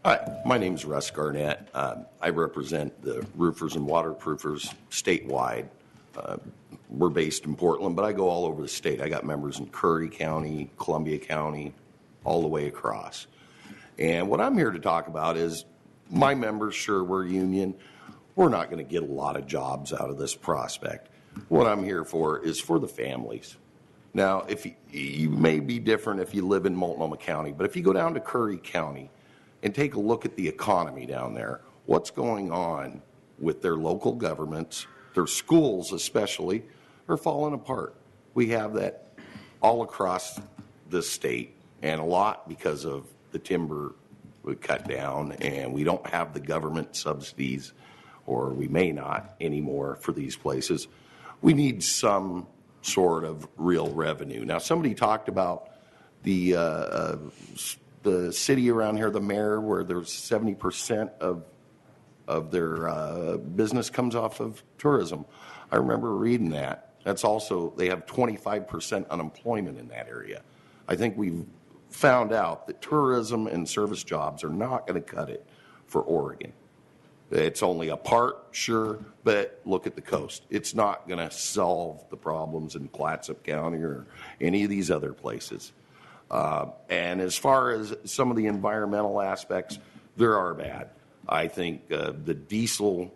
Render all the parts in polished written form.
Hi, my name is Russ Garnett. I represent the roofers and waterproofers statewide. We're based in Portland, but I go all over the state. I got members in Curry County, Columbia County, all the way across. And what I'm here to talk about is my members, sure, we're union. We're not going to get a lot of jobs out of this prospect. What I'm here for is for the families. Now, if you may be different if you live in Multnomah County, but if you go down to Curry County and take a look at the economy down there, what's going on with their local governments, their schools especially, are falling apart. We have that all across the state, and a lot because of the timber we cut down, and we don't have the government subsidies, or we may not anymore for these places. We need some sort of real revenue. Now, somebody talked about the city around here, the mayor, where there's 70% of their business comes off of tourism. I remember reading that. That's also, they have 25% unemployment in that area. I think we've found out that tourism and service jobs are not going to cut it for Oregon. It's only a part, sure, but look at the coast. It's not going to solve the problems in Clatsop County or any of these other places. And as far as some of the environmental aspects, there are bad. I think the diesel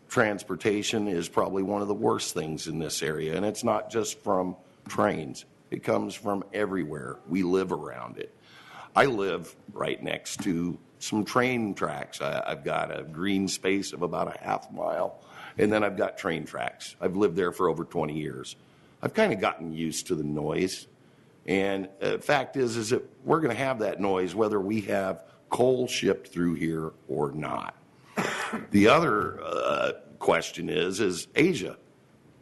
transportation is probably one of the worst things in this area, and it's not just from trains. It comes from everywhere. We live around it. I live right next to some train tracks. I've got a green space of about a half mile, and then I've got train tracks. I've lived there for over 20 years. I've kind of gotten used to the noise. And the fact is that we're going to have that noise whether we have coal shipped through here or not. The other question is Asia.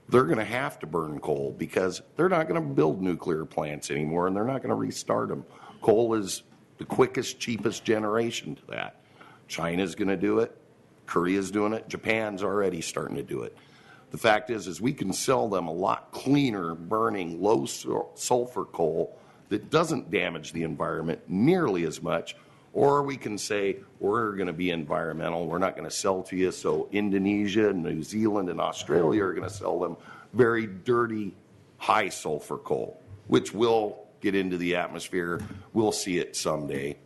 They're going to have to burn coal because they're not going to build nuclear plants anymore, and they're not going to restart them. Coal is the quickest, cheapest generation to that. China's going to do it. Korea's doing it. Japan's already starting to do it. The fact is we can sell them a lot cleaner burning low sulfur coal that doesn't damage the environment nearly as much, or we can say we're going to be environmental, we're not going to sell to you, so Indonesia, New Zealand, and Australia are going to sell them very dirty, high sulfur coal, which will get into the atmosphere. We'll see it someday.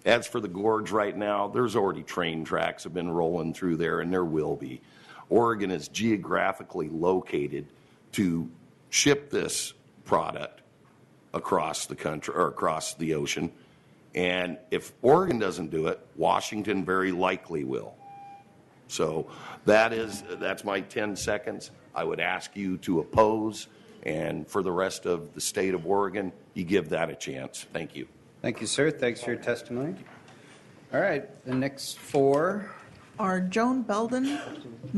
As for the gorge right now, there's already train tracks have been rolling through there, and there will be. Oregon is geographically located to ship this product across the country or across the ocean. And if Oregon doesn't do it, Washington very likely will. So that's my 10 seconds. I would ask you to oppose, and for the rest of the state of Oregon, you give that a chance. Thank you. Thank you, sir. Thanks for your testimony. All right, the next four are Joan Belden,